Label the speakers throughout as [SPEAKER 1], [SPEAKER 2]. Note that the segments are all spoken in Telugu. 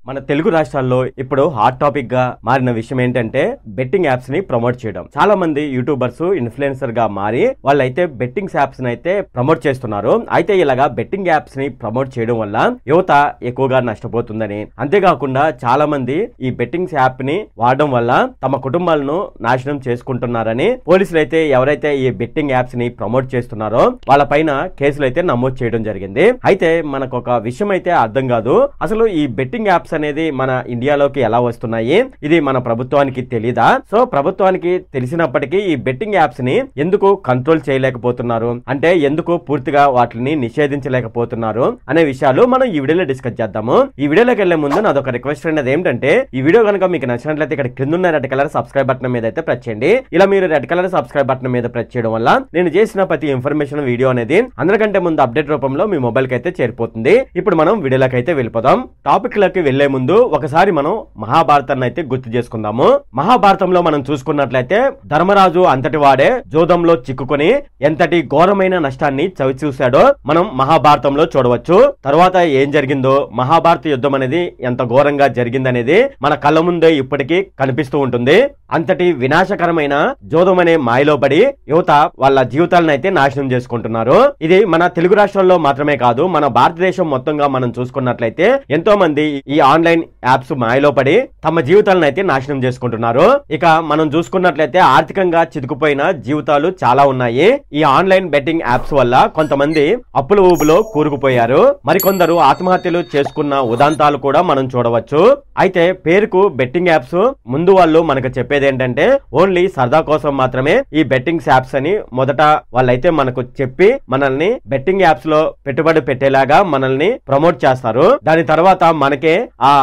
[SPEAKER 1] మన తెలుగు రాష్ట్రాల్లో ఇప్పుడు హాట్ టాపిక్ గా మారిన విషయం ఏంటంటే బెట్టింగ్ యాప్స్ ని ప్రమోట్ చేయడం. చాలా మంది యూట్యూబర్స్ ఇన్ఫ్లుయెన్సర్ గా మారి వాళ్ళైతే బెట్టింగ్ యాప్స్ ని అయితే ప్రమోట్ చేస్తున్నారు. అయితే ఇలాగా బెట్టింగ్ యాప్స్ ని ప్రమోట్ చేయడం వల్ల యువత ఎక్కువగా నష్టపోతుందని, అంతేకాకుండా చాలా మంది ఈ బెట్టింగ్ యాప్ ని వాడడం వల్ల తమ కుటుంబాలను నాశనం చేసుకుంటున్నారని పోలీసులు అయితే ఎవరైతే ఈ బెట్టింగ్ యాప్స్ ని ప్రమోట్ చేస్తున్నారో వాళ్ళ పైన కేసులు అయితే నమోదు చేయడం జరిగింది. అయితే మనకు ఒక విషయం అయితే అర్థం కాదు, అసలు ఈ బెట్టింగ్ యాప్స్ అనేది మన ఇండియాలోకి ఎలా వస్తున్నాయి, ఇది మన ప్రభుత్వానికి తెలీదా? సో ప్రభుత్వానికి తెలిసినప్పటికీ ఈ బెట్టింగ్ యాప్స్ ని ఎందుకు కంట్రోల్ చేయలేకపోతున్నారు, అంటే ఎందుకు పూర్తిగా వాటిని నిషేధించలేకపోతున్నారు అనే విషయాలు మనం ఈ వీడియోలో డిస్కస్ చేద్దాము. ఈ వీడియోలోకి వెళ్లే ముందు నాదొక రిక్వెస్ట్ అనేది ఏంటంటే, ఈ వీడియో కనుక మీకు నచ్చినట్లయితే ఇక్కడ కింద ఉన్న రెడ్ కలర్ సబ్స్క్రైబ్ బటన్ మీద అయితే ప్రెస్ చేయండి. ఇలా మీరు రెడ్ కలర్ సబ్స్క్రైబ్ బటన్ మీద ప్రెస్ చేయడం వల్ల నేను చేసిన ప్రతి ఇన్ఫర్మేషన్ వీడియో అనేది అందరికంటే ముందు అప్డేట్ రూపంలో మీ మొబైల్ కి అయితే చేరిపోతుంది. ఇప్పుడు మనం వీడియోలోకి అయితే వెళ్ళిపోదాం. టాపిక్ లోకి వెళ్లే ముందు ఒకసారి మనం మహాభారతాన్ని అయితే గుర్తు చేసుకుందాము. మహాభారతంలో మనం చూసుకున్నట్లయితే ధర్మరాజు అంతటి వాడే జోదంలో చిక్కుకొని ఎంతటి ఘోరమైన నష్టాన్ని చవి చూశాడో మనం మహాభారతంలో చూడవచ్చు. తర్వాత ఏం జరిగిందో, మహాభారత యుద్ధం అనేది ఎంత ఘోరంగా జరిగిందనేది మన కళ్ళ ముందే ఇప్పటికీ కనిపిస్తూ ఉంటుంది. అంతటి వినాశకరమైన జోదం అనే మాయలో పడి యువత వాళ్ళ జీవితాలను అయితే నాశనం చేసుకుంటున్నారు. ఇది మన తెలుగు రాష్ట్రాల్లో మాత్రమే కాదు, మన భారతదేశం మొత్తంగా మనం చూసుకున్నట్లయితే ఎంతో మంది ఈ ఆన్లైన్ యాప్స్ మాయలో పడి తమ జీవితాలను అయితే నాశనం చేసుకుంటున్నారు. ఇక మనం చూసుకున్నట్లయితే ఆర్థికంగా చితుకుపోయిన జీవితాలు చాలా ఉన్నాయి. ఈ ఆన్లైన్ బెట్టింగ్ యాప్స్ వల్ల కొంతమంది అప్పుల ఊబులో కూరుకుపోయారు, మరికొందరు ఆత్మహత్యలు చేసుకున్న ఉదాంతాలు కూడా మనం చూడవచ్చు. అయితే పేరుకు బెట్టింగ్ యాప్స్, ముందు వాళ్ళు మనకు చెప్పేది ఏంటంటే ఓన్లీ సరదా కోసం మాత్రమే ఈ బెట్టింగ్ యాప్స్ అని మొదట వాళ్ళైతే మనకు చెప్పి మనల్ని బెట్టింగ్ యాప్స్ లో పెట్టుబడి పెట్టేలాగా మనల్ని ప్రమోట్ చేస్తారు. దాని తర్వాత మనకే ఆ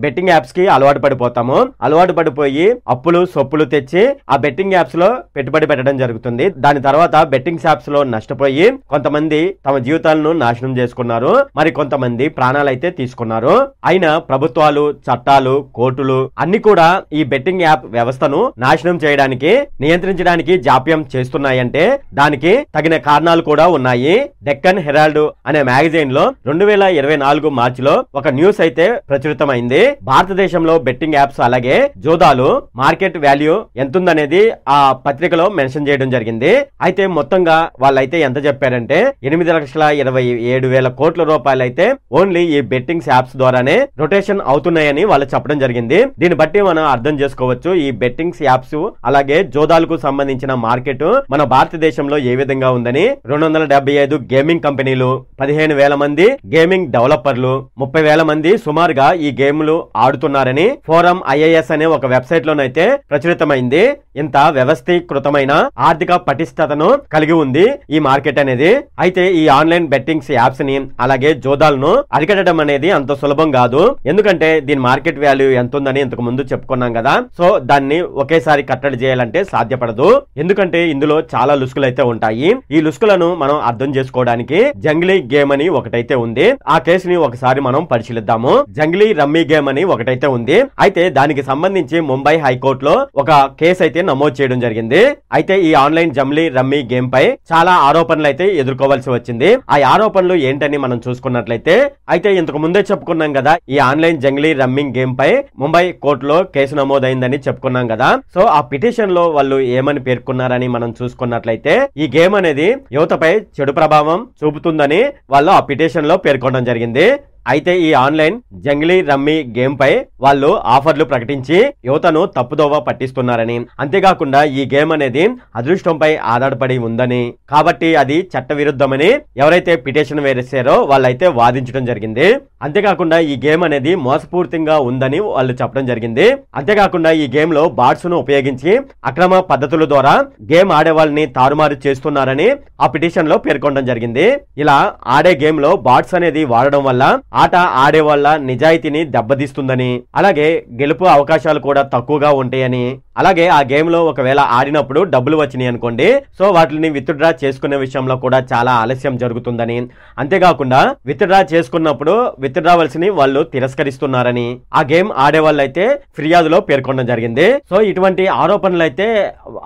[SPEAKER 1] బెట్టింగ్ యాప్స్ కి అలవాటు పడిపోతాము. అలవాటు పడిపోయి అప్పులు సొప్పులు తెచ్చి ఆ బెట్టింగ్ యాప్స్ లో పెట్టుబడి పెట్టడం జరుగుతుంది. దాని తర్వాత బెట్టింగ్ యాప్స్ లో నష్టపోయి కొంతమంది తమ జీవితాలను నాశనం చేసుకున్నారు, మరి కొంతమంది ప్రాణాలైతే తీసుకున్నారు. అయినా ప్రభుత్వాలు, చట్టాలు, కోర్టులు అన్ని కూడా ఈ బెట్టింగ్ యాప్ వ్యవస్థను నాశనం చేయడానికి, నియంత్రించడానికి జాప్యం చేస్తున్నాయంటే దానికి తగిన కారణాలు కూడా ఉన్నాయి. డెక్కన్ హెరాల్డ్ అనే మ్యాగజైన్ లో 2024 మార్చిలో ఒక న్యూస్ అయితే ప్రచురితమైంది. భారతదేశంలో బెట్టింగ్ యాప్స్ అలాగే జోదాలు మార్కెట్ వాల్యూ ఎంతుందనేది ఆ పత్రికలో మెన్షన్ చేయడం జరిగింది. అయితే మొత్తంగా వాళ్ళైతే ఎంత చెప్పారంటే 8,27,000 కోట్ల రూపాయలు అయితే ఓన్లీ ఈ బెట్టింగ్ యాప్స్ ద్వారానే రొటేషన్ అవుతున్నాయని వాళ్ళు చెప్పడం జరిగింది. దీన్ని బట్టి మనం అర్థం చేసుకోవచ్చు ఈ బెట్టింగ్ యాప్స్ అలాగే జోదాలకు సంబంధించిన మార్కెట్ మన భారతదేశంలో ఏ విధంగా ఉందని. 275 గేమింగ్ కంపెనీలు, 15,000 మంది గేమింగ్ డెవలపర్లు, 30,000 మంది సుమారుగా ఈ గేమ్లు ఆడుతున్నారని ఫోరం ఐఏఎస్ అనే ఒక వెబ్సైట్ లోనైతే ప్రచురితమైంది. ఇంత వ్యవస్థీకృతమైన ఆర్థిక పటిష్టతను కలిగి ఉంది ఈ మార్కెట్ అనేది. అయితే ఈ ఆన్లైన్ బెట్టింగ్ యాప్స్ ని అలాగే జోదాలను అరికట్టడం అనేది అంత సులభం కాదు. ఎందుకంటే దీని మార్కెట్ వాల్యూ ఎంత ఉందని ఇంతకు ముందు చెప్పుకున్నాం కదా. సో దాన్ని ఒకేసారి కట్టడి చేయాలంటే సాధ్యపడదు. ఎందుకంటే ఇందులో చాలా లుసుకులు అయితే ఉంటాయి. ఈ లుసుకులను మనం అర్థం చేసుకోవడానికి జంగ్లీ గేమ్ అని ఒకటైతే ఉంది. ఆ కేసుని ఒకసారి మనం పరిశీలిద్దాము. జంగ్లీ రమ్మీ గేమ్ అని ఒకటైతే ఉంది. అయితే దానికి సంబంధించి ముంబై హైకోర్టులో ఒక కేసు అయితే నమోదు చేయడం జరిగింది. అయితే ఈ ఆన్లైన్ జంగ్లీ రమ్మీ గేమ్ పై చాలా ఆరోపణలు అయితే ఎదుర్కోవాల్సి వచ్చింది. ఆ ఆరోపణలు ఏంటని మనం చూసుకున్నట్లయితే, అయితే ఇంతకు ముందే చెప్పుకున్నాం కదా ఈ ఆన్లైన్ జంగ్లీ రమ్మింగ్ గేమ్ పై ముంబై కోర్టులో కేసు నమోదైందని చెప్పుకున్నాం కదా. సో ఆ పిటిషన్ లో వాళ్ళు ఏమని పేర్కొన్నారని మనం చూసుకున్నట్లయితే ఈ గేమ్ అనేది యువతపై చెడు ప్రభావం చూపుతుందని వాళ్ళు ఆ పిటిషన్ లో పేర్కొనడం జరిగింది. అయితే ఈ ఆన్లైన్ జంగ్లీ రమ్మీ గేమ్ పై వాళ్ళు ఆఫర్లు ప్రకటించి యువతను తప్పుదోవ పట్టిస్తున్నారని, అంతేకాకుండా ఈ గేమ్ అనేది అదృష్టంపై ఆధారపడి ఉందని, కాబట్టి అది చట్ట విరుద్ధమని ఎవరైతే పిటిషన్ వేసారో వాళ్ళైతే వాదించడం జరిగింది. అంతేకాకుండా ఈ గేమ్ అనేది మోసపూరితంగా ఉందని వాళ్ళు చెప్పడం జరిగింది. అంతేకాకుండా ఈ గేమ్ లో బాట్స్ ను ఉపయోగించి అక్రమ పద్ధతుల ద్వారా గేమ్ ఆడే వాళ్ళని తారుమారు చేస్తున్నారని ఆ పిటిషన్ లో పేర్కొనడం జరిగింది. ఇలా ఆడే గేమ్ లో బాట్స్ అనేది వాడడం వల్ల ఆట ఆడే వాళ్ళ నిజాయితీని దెబ్బతీస్తుందని, అలాగే గెలుపు అవకాశాలు కూడా తక్కువగా ఉంటాయని, అలాగే ఆ గేమ్ లో ఒకవేళ ఆడినప్పుడు డబ్బులు వచ్చినాయి అనుకోండి, సో వాటిని విత్డ్రా చేసుకునే విషయంలో కూడా చాలా ఆలస్యం జరుగుతుందని, అంతేకాకుండా విత్డ్రా చేసుకున్నప్పుడు విత్డ్రావల్స్ని వాళ్ళు తిరస్కరిస్తున్నారని ఆ గేమ్ ఆడే వాళ్ళు అయితే ఫిర్యాదులో పేర్కొనడం జరిగింది. సో ఇటువంటి ఆరోపణలు అయితే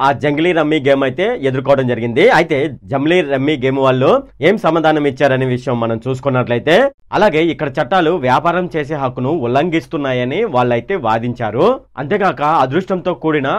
[SPEAKER 1] ఆ జంగిలీ రమ్మీ గేమ్ అయితే ఎదుర్కోవడం జరిగింది. అయితే జంగిలీ రమ్మీ గేమ్ వాళ్ళు ఏం సమాధానం ఇచ్చారనే విషయం మనం చూసుకున్నట్లయితే, అలాగే ఇక్కడ చట్టాలు వ్యాపారం చేసే హక్కును ఉల్లంఘిస్తున్నాయని వాళ్ళైతే వాదించారు. అంతేకాక అదృష్టంతో కూడిన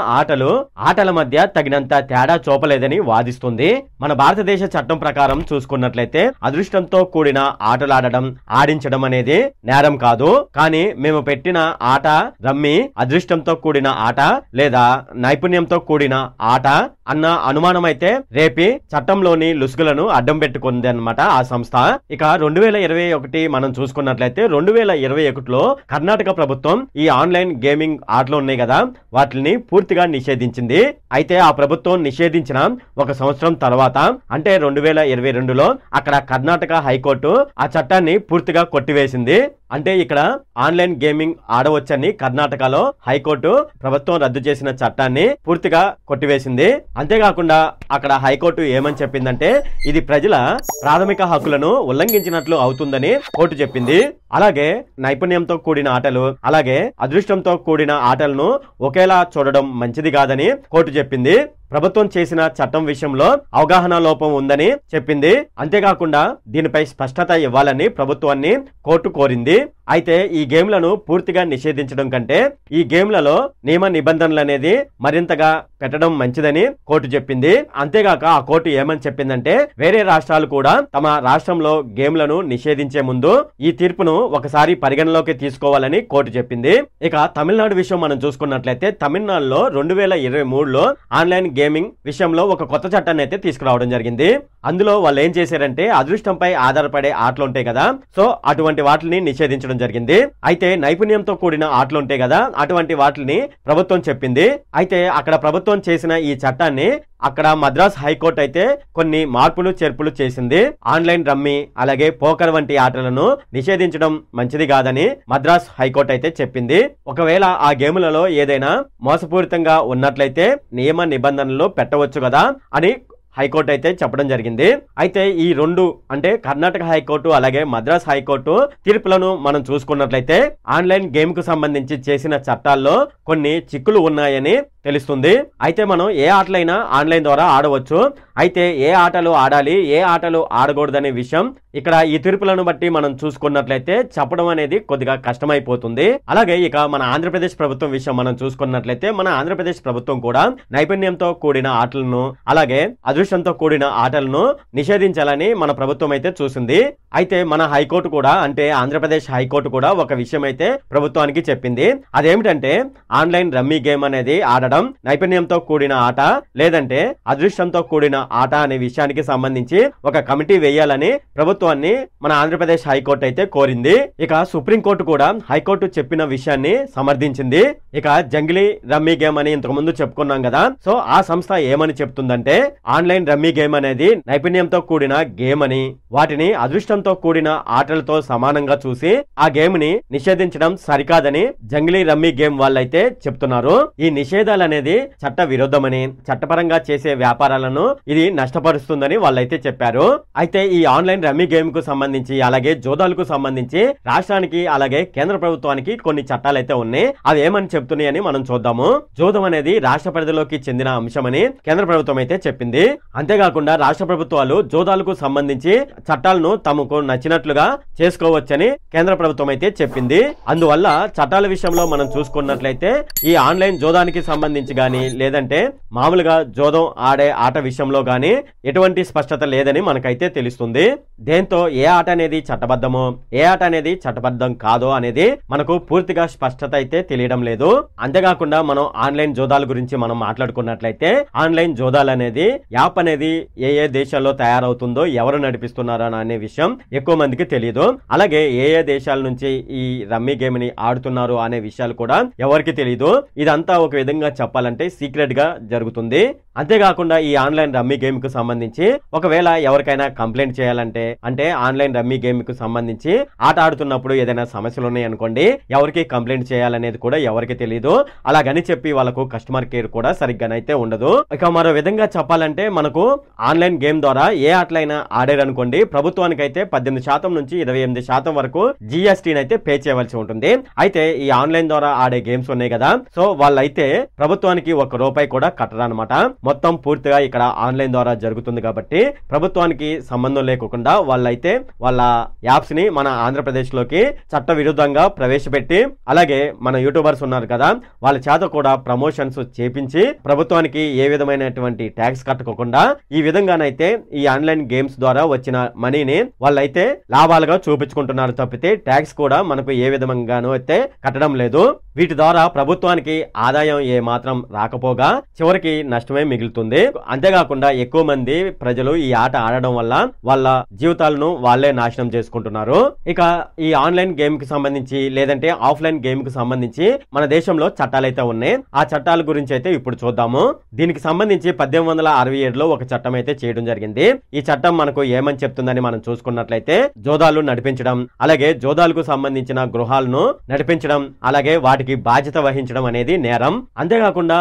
[SPEAKER 1] ఆటల మధ్య తగినంత తేడా చూపలేదని వాదిస్తుంది. మన భారతదేశ చట్టం ప్రకారం చూసుకున్నట్లయితే అదృష్టంతో కూడిన ఆటలాడడం, ఆడించడం అనేది నేరం కాదు. కానీ మేము పెట్టిన ఆట రమ్మీ అదృష్టంతో కూడిన ఆట లేదా నైపుణ్యంతో కూడిన ఆట అన్న అనుమానం అయితే రేపి చట్టంలోని లుసుగులను అడ్డం పెట్టుకుంది అన్నమాట ఆ సంస్థ. ఇక 2021 మనం చూసుకున్నట్లయితే 2021లో కర్ణాటక ప్రభుత్వం ఈ ఆన్లైన్ గేమింగ్ ఆటలు ఉన్నాయి కదా వాటిని పూర్తిగా నిషేధించింది. అయితే ఆ ప్రభుత్వం నిషేధించిన ఒక సంవత్సరం తర్వాత అంటే 2022లో అక్కడ కర్ణాటక హైకోర్టు ఆ చట్టాన్ని పూర్తిగా కొట్టివేసింది. అంటే ఇక్కడ ఆన్లైన్ గేమింగ్ ఆడవచ్చని కర్ణాటకలో హైకోర్టు ప్రభుత్వం రద్దు చేసిన చట్టాన్ని పూర్తిగా కొట్టివేసింది. అంతేకాకుండా అక్కడ హైకోర్టు ఏమని చెప్పిందంటే ఇది ప్రజల ప్రాథమిక హక్కులను ఉల్లంఘించినట్లు అవుతుందని కోర్టు చెప్పింది. అలాగే నైపుణ్యంతో కూడిన ఆటలు అలాగే అదృష్టంతో కూడిన ఆటలను ఒకేలా చూడడం మంచిది కాదని కోర్టు చెప్పింది. ప్రభుత్వం చేసిన చట్టం విషయంలో అవగాహన లోపం ఉందని చెప్పింది. అంతేకాకుండా దీనిపై స్పష్టత ఇవ్వాలని ప్రభుత్వాన్ని కోర్టు కోరింది. అయితే ఈ గేమ్లను పూర్తిగా నిషేధించడం కంటే ఈ గేమ్లలో నియమ నిబంధనలు అనేది మరింతగా పెట్టడం మంచిదని కోర్టు చెప్పింది. అంతేగాక ఆ కోర్టు ఏమని చెప్పిందంటే వేరే రాష్ట్రాలు కూడా తమ రాష్ట్రంలో గేమ్లను నిషేధించే ముందు ఈ తీర్పును ఒకసారి పరిగణలోకి తీసుకోవాలని కోర్టు చెప్పింది. ఇక తమిళనాడు విషయం మనం చూసుకున్నట్లయితే తమిళనాడులో 2023లో ఆన్లైన్ గేమింగ్ విషయంలో ఒక కొత్త చట్టాన్ని అయితే తీసుకురావడం జరిగింది. అందులో వాళ్ళు ఏం చేశారంటే అదృష్టంపై ఆధారపడే ఆటలు ఉంటాయి కదా, సో అటువంటి వాటిని నిషేధించడం జరిగింది. అయితే నైపుణ్యంతో కూడిన ఆటలు ఉంటాయి కదా అటువంటి వాటిని ప్రభుత్వం చెప్పింది. అయితే అక్కడ ప్రభుత్వం చేసిన ఈ చట్టాన్ని అక్కడ మద్రాస్ హైకోర్టు అయితే కొన్ని మార్పులు చేర్పులు చేసింది. ఆన్లైన్ రమ్మీ అలాగే పోకర్ వంటి ఆటలను నిషేధించడం మంచిది కాదని మద్రాస్ హైకోర్టు అయితే చెప్పింది. ఒకవేళ ఆ గేములలో ఏదైనా మోసపూరితంగా ఉన్నట్లయితే నియమ నిబంధనలు పెట్టవచ్చు కదా అని హైకోర్టు అయితే చెప్పడం జరిగింది. అయితే ఈ రెండు అంటే కర్ణాటక హైకోర్టు అలాగే మద్రాస్ హైకోర్టు తీర్పులను మనం చూసుకున్నట్లయితే ఆన్లైన్ గేమ్ కు సంబంధించి చేసిన చట్టాల్లో కొన్ని చిక్కులు ఉన్నాయని తెలుస్తుంది. అయితే మనం ఏ ఆటలైనా ఆన్లైన్ ద్వారా ఆడవచ్చు. అయితే ఏ ఆటలు ఆడాలి ఏ ఆటలు ఆడకూడదనే విషయం ఇక్కడ ఈ తీర్పులను బట్టి మనం చూసుకున్నట్లయితే చెప్పడం అనేది కొద్దిగా కష్టమైపోతుంది. అలాగే ఇక మన ఆంధ్రప్రదేశ్ ప్రభుత్వం విషయం మనం చూసుకున్నట్లయితే మన ఆంధ్రప్రదేశ్ ప్రభుత్వం కూడా నైపుణ్యంతో కూడిన ఆటలను అలాగే అదృష్టంతో కూడిన ఆటలను నిషేధించాలని మన ప్రభుత్వం అయితే చూసింది. అయితే మన హైకోర్టు కూడా అంటే ఆంధ్రప్రదేశ్ హైకోర్టు కూడా ఒక విషయం అయితే ప్రభుత్వానికి చెప్పింది. అదేమిటంటే ఆన్లైన్ రమ్మీ గేమ్ అనేది ఆడడం నైపుణ్యంతో కూడిన ఆట లేదంటే అదృష్టంతో కూడిన ఆట అనే విషయానికి సంబంధించి ఒక కమిటీ వేయాలని ప్రభుత్వాన్ని మన ఆంధ్రప్రదేశ్ హైకోర్టు అయితే కోరింది. ఇక సుప్రీంకోర్టు కూడా హైకోర్టు చెప్పిన విషయాన్ని సమర్థించింది. ఇక జంగిలీ రమ్మీ గేమ్ అని ఇంతకు ముందు చెప్పుకున్నాం కదా, సో ఆ సంస్థ ఏమని చెప్తుందంటే ఆన్లైన్ రమ్మీ గేమ్ అనేది నైపుణ్యంతో కూడిన గేమ్ అని వాటిని అదృష్టంతో కూడిన ఆటలతో సమానంగా చూసి ఆ గేమ్ ని నిషేధించడం సరికాదని జంగిలీ రమ్మీ గేమ్ వాళ్ళైతే చెప్తున్నారు. ఈ నిషేధాలు అనేది చట్ట విరుద్ధమని చట్టపరంగా చేసే వ్యాపారాలను ఇది నష్టపరుస్తుందని వాళ్ళైతే చెప్పారు. అయితే ఈ ఆన్లైన్ రమ్మీ గేమ్ కు సంబంధించి అలాగే జోదాలకు సంబంధించి రాష్ట్రానికి అలాగే కేంద్ర ప్రభుత్వానికి కొన్ని చట్టాలు అయితే ఉన్నాయి. అవి ఏమని చెప్తున్నాయని మనం చూద్దాము. జోదం అనేది రాష్ట్ర పరిధిలోకి చెందిన అంశమని కేంద్ర ప్రభుత్వం అయితే చెప్పింది. అంతేకాకుండా రాష్ట్ర ప్రభుత్వాలు జోదాలకు సంబంధించి చట్టాలను తమకు నచ్చినట్లుగా చేసుకోవచ్చని కేంద్ర ప్రభుత్వం అయితే చెప్పింది. అందువల్ల చట్టాల విషయంలో మనం చూసుకున్నట్లయితే ఈ ఆన్లైన్ జోదానికి సంబంధించి గాని లేదంటే మామూలుగా జోదం ఆడే ఆట విషయంలో గాని ఎటువంటి స్పష్టత లేదని మనకైతే తెలుస్తుంది. దేంతో ఏ ఆట అనేది చట్టబద్ధమో ఏ ఆట అనేది చట్టబద్ధం కాదో అనేది మనకు పూర్తిగా స్పష్టత అయితే తెలియడం లేదు. అంతేకాకుండా మనం ఆన్లైన్ జోదాల గురించి మనం మాట్లాడుకున్నట్లయితే ఆన్లైన్ జోదాలు అనేది యాప్ అనేది ఏ ఏ దేశాల్లో తయారవుతుందో ఎవరు నడిపిస్తున్నారో అనే విషయం ఎక్కువ మందికి తెలియదు. అలాగే ఏ ఏ దేశాల నుంచి ఈ రమ్మీ గేమ్ ని ఆడుతున్నారు అనే విషయాలు కూడా ఎవరికి తెలియదు. ఇదంతా ఒక విధంగా చెప్పాలంటే సీక్రెట్ గా జరుగుతుంది. అంతేకాకుండా ఈ ఆన్లైన్ రమ్మీ గేమ్ కు సంబంధించి ఒకవేళ ఎవరికైనా కంప్లైంట్ చేయాలంటే, అంటే ఆన్లైన్ రమ్మీ గేమ్ కు సంబంధించి ఆట ఆడుతున్నప్పుడు ఏదైనా సమస్యలు ఉన్నాయి అనుకోండి, ఎవరికి కంప్లైంట్ చేయాలనేది కూడా ఎవరికి తెలియదు. అలాగని చెప్పి వాళ్ళకు కస్టమర్ కేర్ కూడా సరిగ్గానైతే ఉండదు. ఇక మరో విధంగా చెప్పాలంటే మనకు ఆన్లైన్ గేమ్ ద్వారా ఏ ఆటలైనా ఆడారనుకోండి, ప్రభుత్వానికి అయితే 18% నుంచి 28% వరకు జిఎస్టీని అయితే పే చేయవలసి ఉంటుంది. అయితే ఈ ఆన్లైన్ ద్వారా ఆడే గేమ్స్ ఉన్నాయి కదా, సో వాళ్ళైతే ప్రభుత్వానికి ₹1 కూడా కట్టరనమాట. మొత్తం పూర్తిగా ఇక్కడ ఆన్లైన్ ద్వారా జరుగుతుంది కాబట్టి ప్రభుత్వానికి సంబంధం లేకుండా వాళ్ళైతే వాళ్ళ యాప్స్ ని మన ఆంధ్రప్రదేశ్ లోకి చట్ట విరుద్ధంగా ప్రవేశపెట్టి, అలాగే మన యూట్యూబర్స్ ఉన్నారు కదా వాళ్ళ చేత కూడా ప్రమోషన్స్ చేపించి ప్రభుత్వానికి ఏ విధమైనటువంటి ట్యాక్స్ కట్టకుండా ఈ విధంగానైతే ఈ ఆన్లైన్ గేమ్స్ ద్వారా వచ్చిన మనీని వాళ్ళైతే లాభాలుగా చూపించుకుంటున్నారు తప్పితే ట్యాక్స్ కూడా మనకు ఏ విధంగానూ అయితే కట్టడం లేదు. వీటి ద్వారా ప్రభుత్వానికి ఆదాయం ఏ మాత్రం రాకపోగా చివరికి నష్టమే మిగులుతుంది. అంతేకాకుండా ఎక్కువ మంది ప్రజలు ఈ ఆట ఆడడం వల్ల వాళ్ళ జీవితాలను వాళ్ళే నాశనం చేసుకుంటున్నారు. ఇక ఈ ఆన్లైన్ గేమ్ కి సంబంధించి లేదంటే ఆఫ్లైన్ గేమ్ కి సంబంధించి మన దేశంలో చట్టాలు అయితే ఉన్నాయి. ఆ చట్టాల గురించి అయితే ఇప్పుడు చూద్దాము. దీనికి సంబంధించి 1867లో ఒక చట్టం అయితే చేయడం జరిగింది. ఈ చట్టం మనకు ఏమని చెప్తుందని మనం చూసుకున్నట్లయితే జోదాలు నడిపించడం, అలాగే జోదాలకు సంబంధించిన గృహాలను నడిపించడం, అలాగే వాటికి బాధ్యత వహించడం అనేది నేరం. అంతేకాకుండా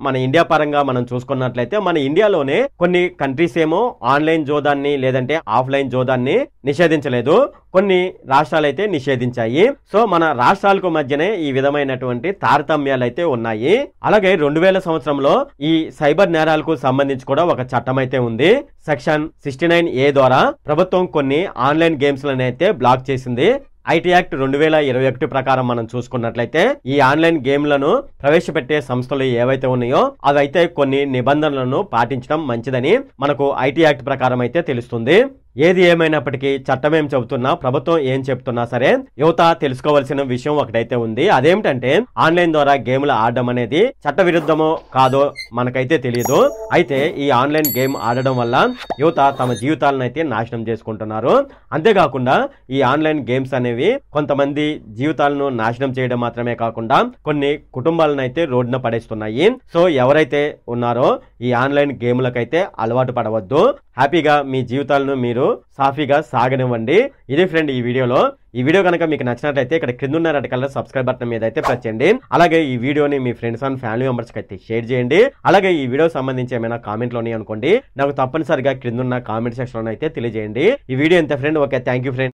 [SPEAKER 1] మన ఇండియా పరంగా మనం చూసుకున్నట్లయితే మన ఇండియాలోనే కొన్ని కంట్రీస్ ఏమో ఆన్లైన్ జోదాన్ని లేదంటే ఆఫ్లైన్ జోదాన్ని నిషేధించలేదు, కొన్ని రాష్ట్రాలు అయితే నిషేధించాయి. సో మన రాష్ట్రాలకు మధ్యనే ఈ విధమైనటువంటి తారతమ్యాలు అయితే ఉన్నాయి. అలాగే 2000 సంవత్సరంలో ఈ సైబర్ నేరాలకు సంబంధించి కూడా ఒక చట్టం అయితే ఉంది. సెక్షన్ 69A ద్వారా ప్రభుత్వం కొన్ని ఆన్లైన్ గేమ్స్ లను అయితే బ్లాక్ చేసింది. ఐటీ యాక్ట్ 2021 ప్రకారం మనం చూసుకున్నట్లయితే ఈ ఆన్లైన్ గేమ్లను ప్రవేశపెట్టే సంస్థలు ఏవైతే ఉన్నాయో అవైతే కొన్ని నిబంధనలను పాటించడం మంచిదని మనకు ఐటీ యాక్ట్ ప్రకారం అయితే తెలుస్తుంది. ఏది ఏమైనప్పటికీ చట్టం ఏం చెబుతున్నా, ప్రభుత్వం ఏం చెప్తున్నా సరే యువత తెలుసుకోవాల్సిన విషయం ఒకటైతే ఉంది. అదేమిటంటే ఆన్లైన్ ద్వారా గేమ్లు ఆడడం అనేది చట్ట విరుద్ధమో కాదో మనకైతే తెలియదు. అయితే ఈ ఆన్లైన్ గేమ్ ఆడడం వల్ల యువత తమ జీవితాలను అయితే నాశనం చేసుకుంటున్నారు. అంతేకాకుండా ఈ ఆన్లైన్ గేమ్స్ అనేవి కొంతమంది జీవితాలను నాశనం చేయడం మాత్రమే కాకుండా కొన్ని కుటుంబాలను అయితే రోడ్డున పడేస్తున్నాయి. సో ఎవరైతే ఉన్నారో ఈ ఆన్లైన్ గేమ్లకైతే అలవాటు పడవద్దు. హ్యాపీగా మీ జీవితాలను మీరు సాఫీగా సాగనివ్వండి. ఇది ఫ్రెండ్ ఈ వీడియోలో. ఈ వీడియో కనుక మీకు నచ్చినట్లయితే ఇక్కడ కింద ఉన్న రెడ్ కలర్ సబ్స్క్రైబ్ బటన్ మీద అయితే ప్రెస్ చేయండి. అలాగే ఈ వీడియోని మీ ఫ్రెండ్స్ అండ్ ఫ్యామిలీ మెంబర్స్ కి అయితే షేర్ చేయండి. అలాగే ఈ వీడియో సంబంధించి ఏమైనా కామెంట్లు ఉన్నాయి అనుకోండి, నాకు తప్పనిసరిగా కింద ఉన్న కామెంట్ సెక్షన్ లో అయితే తెలియజేయండి. ఈ వీడియో ఎంత friend. Okay, thank you friend.